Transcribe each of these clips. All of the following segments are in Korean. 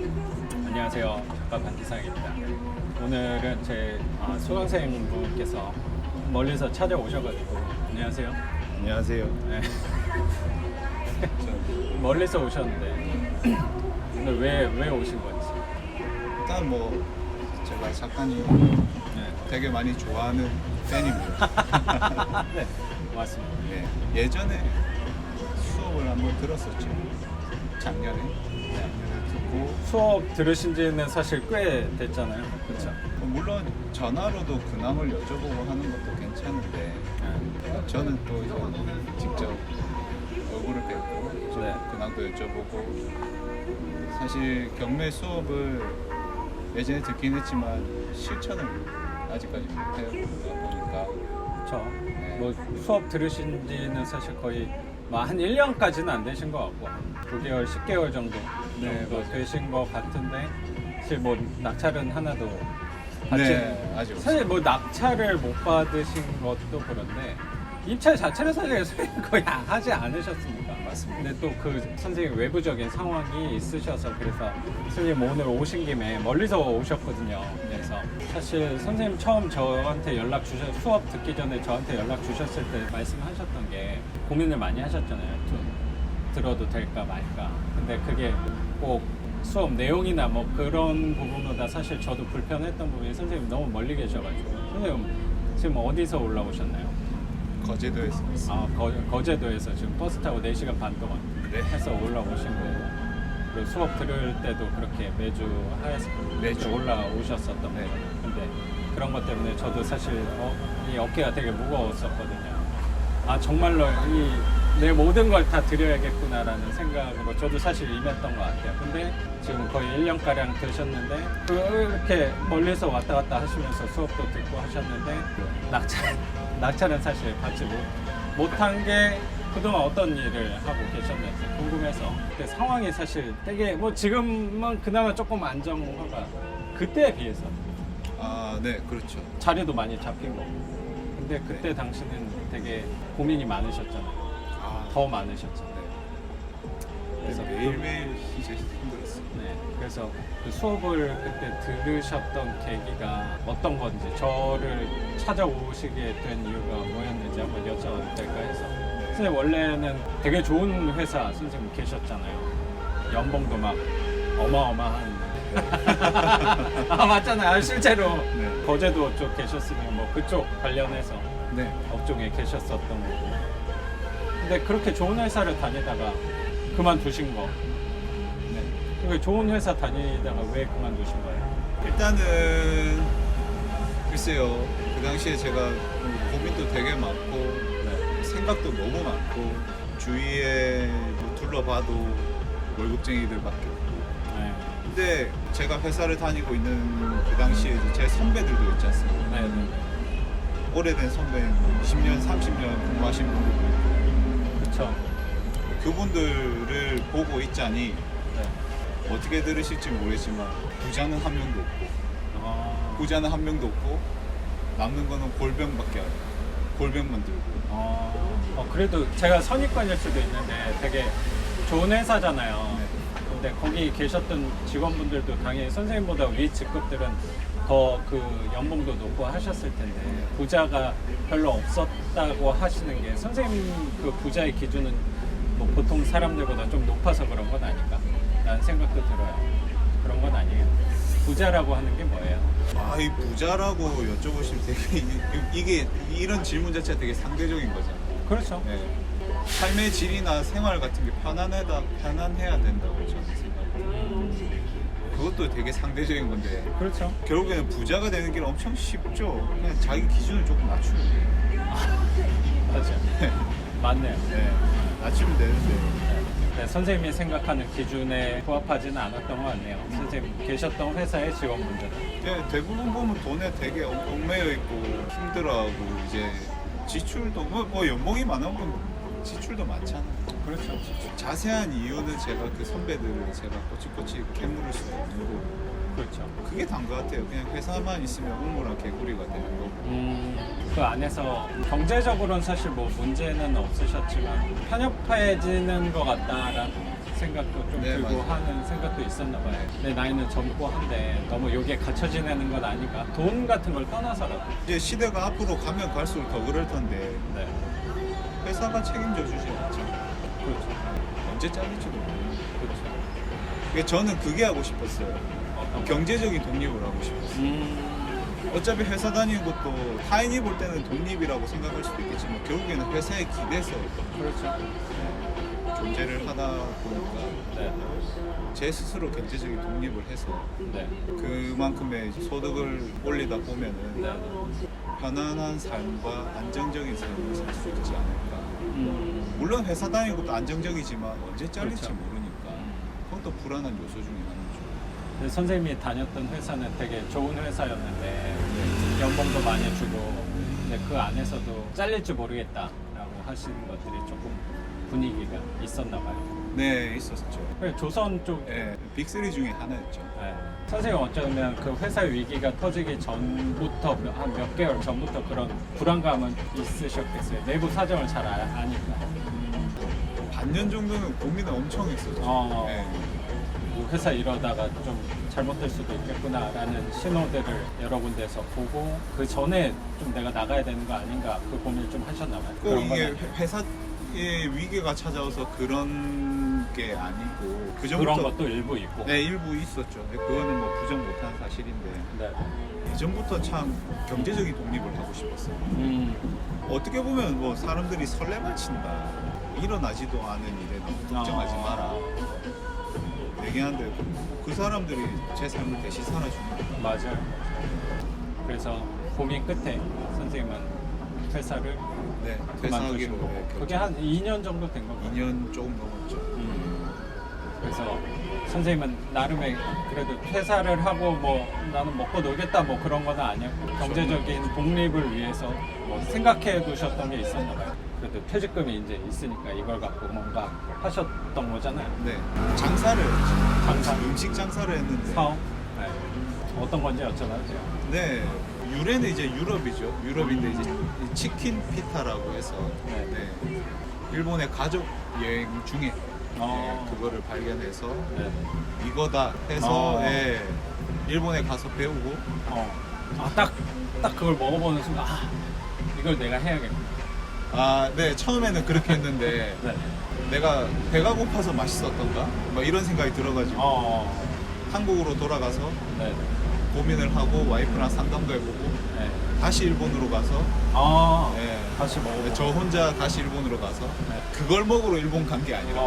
안녕하세요. 작가 반기상입니다. 오늘은 제 수강생분께서 멀리서 찾아오셔가지고 안녕하세요. 안녕하세요. 네. 멀리서 오셨는데 오늘 왜 오신 건지. 일단 뭐 제가 작가님 네. 되게 많이 좋아하는 팬입니다. 네, 맞습니다. 네, 예전에 수업을 한번 들었었죠. 작년에 듣고 수업 들으신 지는 사실 꽤 됐잖아요. 그렇죠? 물론 전화로도 근황을 여쭤보고 하는 것도 괜찮은데 저는 또 이제 직접 얼굴을 뵙고 네. 근황도 여쭤보고 사실 경매 수업을 예전에 듣긴 했지만 실천을 아직까지 못해보다 보니까 그렇죠. 네. 뭐 수업 들으신 지는 사실 거의 한 1년까지는 안 되신 것 같고 9개월, 10개월 정도 네, 뭐 맞아요. 되신 것 같은데 사실 뭐 낙찰은 하나도 받지 네, 아직 사실 뭐 낙찰을 못 받으신 것도 그런데 입찰 자체를 사실 거의 하지 않으셨습니까? 맞습니다. 근데 또 그 선생님 외부적인 상황이 있으셔서 그래서 선생님 오늘 오신 김에 멀리서 오셨거든요. 그래서 사실 선생님 처음 저한테 수업 듣기 전에 저한테 연락 주셨을 때 말씀하셨던 게 고민을 많이 하셨잖아요. 들어도 될까 말까. 근데 그게 꼭 수업 내용이나 뭐 그런 부분보다 사실 저도 불편했던 부분이 선생님 너무 멀리 계셔가지고 선생님 지금 어디서 올라오셨나요? 거제도에서 거제도에서 지금 버스 타고 4시간 반 동안 해서 올라오신 거고 그리고 수업 들을 때도 그렇게 매주 올라오셨었던 거예요. 근데 그런 것 때문에 저도 사실 이 어깨가 되게 무거웠었거든요. 아 정말로 내 모든 걸 다 드려야겠구나라는 생각으로 저도 사실 임했던 것 같아요. 근데 지금 거의 1년가량 되셨는데 그렇게 멀리서 왔다 갔다 하시면서 수업도 듣고 하셨는데 낙찰은 사실 받지 못한 게 그동안 어떤 일을 하고 계셨는지 궁금해서 그때 상황이 사실 되게 뭐 지금은 그나마 조금 안정화가 그때에 비해서 네, 그렇죠. 자리도 많이 잡힌 거고 근데 그때 네. 당시는 되게 고민이 많으셨잖아요. 더 많으셨잖아요. 그래서 매일매일 이제 힘들었어요. 네, 그래서 그 수업을 그때 들으셨던 계기가 어떤 건지 저를 찾아오시게 된 이유가 뭐였는지 한번 여쭤봐도 될까 해서 선생님 원래는 되게 좋은 회사 선생님 계셨잖아요. 연봉도 막 어마어마한 아 맞잖아요. 실제로 네. 거제도 쪽 계셨으면 뭐 그쪽 관련해서 네. 업종에 계셨었던 거고 근데 그렇게 좋은 회사를 다니다가 그만두신 거 네. 그게 좋은 회사 다니다가 왜 그만두신 거예요? 일단은 글쎄요. 그 당시에 제가 고민도 되게 많고 네. 생각도 너무 많고 주위에 뭐 둘러봐도 월급쟁이들밖에 없고 네. 근데 제가 회사를 다니고 있는 그 당시에 제 선배들도 있지 않습니까? 네. 네. 오래된 선배 20년, 30년 근무하신 분들도 있고 그쵸. 그분들을 보고 있자니 네. 어떻게 들으실지 모르겠지만 부자는 한 명도 없고 어, 부자는 한 명도 없고 남는 거는 골병밖에 안 해요. 골병만 들고 그래도 제가 선입관일 수도 있는데 되게 좋은 회사잖아요. 네. 근데 거기 계셨던 직원분들도 당연히 선생님보다 위 직급들은 더 그 연봉도 높고 하셨을 텐데 부자가 별로 없었다고 하시는 게 선생님 그 부자의 기준은 뭐 보통 사람들보다 좀 높아서 그런 건 아닌가? 라는 생각도 들어요. 그런 건 아니에요. 부자라고 하는 게 뭐예요? 이 부자라고 여쭤보시면 되게 이게 이런 질문 자체가 되게 상대적인 거잖아요. 그렇죠. 네. 삶의 질이나 생활 같은 게 편안해야 된다고 저는 생각해요. 그것도 되게 상대적인 건데 그렇죠. 결국에는 부자가 되는 길은 엄청 쉽죠. 그냥 자기 기준을 조금 낮추면 돼요. 맞아요. 맞네요. 네. 낮추면 되는데 네, 선생님이 생각하는 기준에 부합하지는 않았던 것 같네요. 선생님 계셨던 회사의 직원분들은. 네, 대부분 보면 돈에 되게 얽매여 있고 힘들어하고 이제 지출도 뭐 연봉이 많으면 지출도 많잖아요. 그렇죠. 자세한 이유는 제가 그 선배들을 제가 꼬치꼬치 캐물을 수도 없는 거고 그렇죠. 그게 단 것 같아요. 그냥 회사만 있으면 우물한 개구리가 되는 거고 그 안에서 경제적으로는 사실 뭐 문제는 없으셨지만 편협해지는 것 같다라는 생각도 좀 네, 들고 맞아요. 하는 생각도 있었나 봐요. 내 나이는 젊고 한데 너무 여기에 갇혀 지내는 건 아닌가. 돈 같은 걸 떠나서라도. 이제 시대가 앞으로 가면 갈수록 더 그럴 텐데 네. 회사가 책임져 주지 않죠. 그렇죠. 언제 잘릴지도 모르는. 그렇죠. 그러니까 저는 그게 하고 싶었어요. 어떤 경제적인 독립을 하고 싶었어요. 어차피 회사 다니는 것도 타인이 볼 때는 독립이라고 생각할 수도 있겠지만 결국에는 회사에 기대서 그렇죠. 존재를 하다 보니까 네. 제 스스로 경제적인 독립을 해서 네. 그만큼의 소득을 올리다 보면은 네. 편안한 삶과 안정적인 삶을 살 수 있지 않을까. 물론 회사 다니는 것도 안정적이지만 언제 잘릴지 그렇죠. 모르니까 그것도 불안한 요소 중에 하나죠. 근데 선생님이 다녔던 회사는 되게 좋은 회사였는데 연봉도 많이 주고 근데 그 안에서도 잘릴지 모르겠다라고 하시는 것들이 조금 분위기가 있었나 봐요. 네, 있었죠. 그래서 조선 쪽 네, 빅3 중에 하나였죠. 네. 선생님 어쩌면 그 회사 위기가 터지기 전부터 한 몇 개월 전부터 그런 불안감은 있으셨겠어요. 내부 사정을 잘 아니까. 반년 정도는 고민을 엄청 했었죠. 네. 뭐 회사 이러다가 좀 잘못될 수도 있겠구나라는 신호들을 여러 군데서 보고 그 전에 좀 내가 나가야 되는 거 아닌가 그 고민을 좀 하셨나 봐요. 꼭 그런 이게 건 회사의 위기가 찾아와서 그런 게 아니고 그 그런 전부터 것도 일부 있고. 네, 일부 있었죠. 그거는 뭐 부정 못한 사실인데 네. 예전부터 참 경제적인 독립을 하고 싶었어요. 어떻게 보면 뭐 사람들이 설레만 친다. 일어나지도 않은 일에 너무 걱정하지 마라. 얘기하는데 그 사람들이 제 삶을 대신 살아주는 거예요. 맞아요. 그래서 고민 끝에 선생님은 회사를 네, 그만두신 퇴사하기로 거고 그게 한 2년 정도 된 건가요? 2년 조금 넘었죠. 그래서 선생님은 나름의 그래도 퇴사를 하고 뭐 나는 먹고 놀겠다 뭐 그런 건 아니었고 경제적인 독립을 위해서 뭐 생각해 두셨던 게 있었나 봐요. 그래도 퇴직금이 이제 있으니까 이걸 갖고 뭔가 하셨던 거잖아요. 네, 장사를 했죠. 장사? 음식 장사를 했는데 사업? 네. 어떤 건지 여쭤봐도 돼요? 네, 유래는 이제 유럽이죠. 유럽인데 이제 치킨 피타라고 해서 네. 네, 일본의 가족 여행 중에 어. 그거를 발견해서 네. 이거다 해서 어. 예, 일본에 가서 배우고 딱 그걸 먹어보는 순간 이걸 내가 해야겠구나. 네, 처음에는 그렇게 했는데 네. 내가 배가 고파서 맛있었던가 막 이런 생각이 들어가지고 한국으로 돌아가서 네. 고민을 하고 와이프랑 상담도 해보고 네. 다시 일본으로 가서 예, 다시 먹어보고. 저 혼자 다시 일본으로 가서 네. 그걸 먹으러 일본 간 게 아니라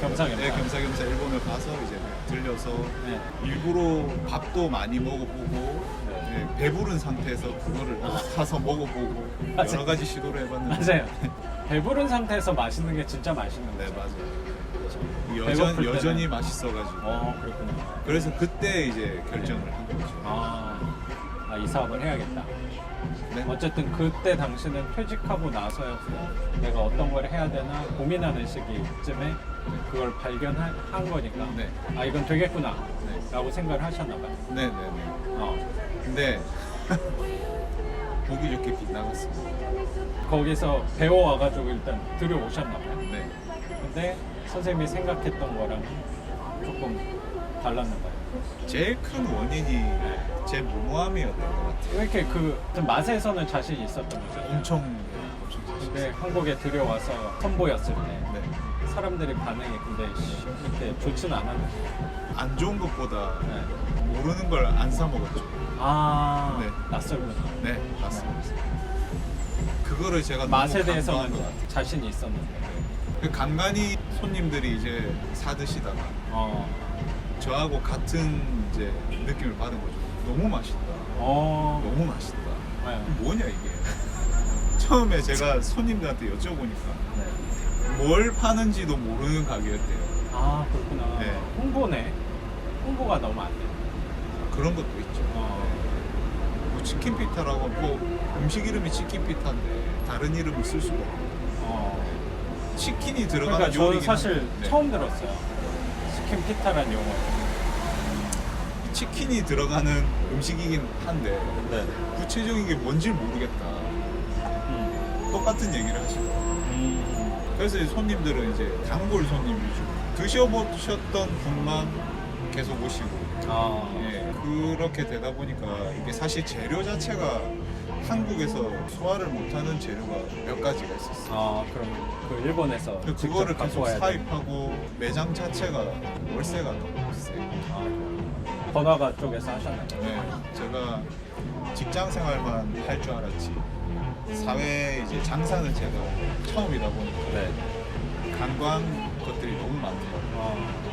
겸사겸사. 예, 겸사겸사 일본을 가서 이제 들려서 네. 일부러 밥도 많이 먹어보고 네. 예, 배부른 상태에서 그거를 사서 먹어보고 맞아요. 여러 가지 시도를 해봤는데 맞아요. 배부른 상태에서 맛있는 게 진짜 맛있는 네, 거죠. 맞아요. 배고플 여전히 때는. 맛있어가지고 그렇구나. 그래서 그때 이제 결정을 한 거죠. 이 사업을 해야겠다. 네. 어쨌든 그때 당시는 퇴직하고 나서였고 내가 어떤 걸 해야 되나 고민하는 시기쯤에 그걸 발견한 거니까 네. 이건 되겠구나 네. 라고 생각을 하셨나 봐요. 네네네. 근데 보기 좋게 빗나갔습니다. 거기서 배워와가지고 일단 들여오셨나 봐요. 네. 근데 선생님이 생각했던 거랑 조금 달랐나 봐요. 제일 큰 원인이 제 무모함이었던 것 같아요. 왜 이렇게 좀 맛에서는 자신이 있었던 거죠? 엄청 근데 한국에 들여와서 선보였을 때 네. 사람들이 반응이 근데 이렇게 좋지는 않았는데 안 좋은 것보다 네. 모르는 걸 안 사 먹었죠. 네. 낯설구나. 네, 맞습니다. 그거를 제가 맛에 너무 대해서는 간과한 것 같아요. 자신이 있었는데 그 간간히 손님들이 이제 사 드시다가 저하고 같은 이제 느낌을 받은 거죠. 너무 맛있다. 너무 맛있다. 네. 뭐냐 이게. 처음에 제가 손님들한테 여쭤보니까 뭘 파는지도 모르는 가게였대요. 그렇구나. 네. 홍보네. 홍보가 너무 안 돼. 그런 것도 있죠. 뭐 치킨 피타라고 뭐 음식 이름이 치킨 피타인데 다른 이름을 쓸 수가 없고 치킨이 들어가는 그러니까 저는 요리긴 사실 한데 처음 들었어요. 치킨 피타란 용어. 치킨이 들어가는 음식이긴 한데 네. 구체적인 게 뭔지 모르겠다. 똑같은 얘기를 하시고 그래서 이제 손님들은 이제 단골 손님 위주로 드셔보셨던 분만 계속 오시고 아, 예, 그렇게 되다 보니까 이게 사실 재료 자체가 한국에서 소화를 못하는 재료가 몇 가지가 있었어요. 아 그럼 그 일본에서 그거를 직접 계속 갖고 와야 돼. 사입하고 매장 자체가 월세가 너무 세고 아, 번화가 쪽에서 하셨나요? 네, 제가 직장 생활만 할 줄 알았지 사회 이제 장사는 제가 처음이다 보니까 네. 관광 것들이 너무 많더라고요. 아,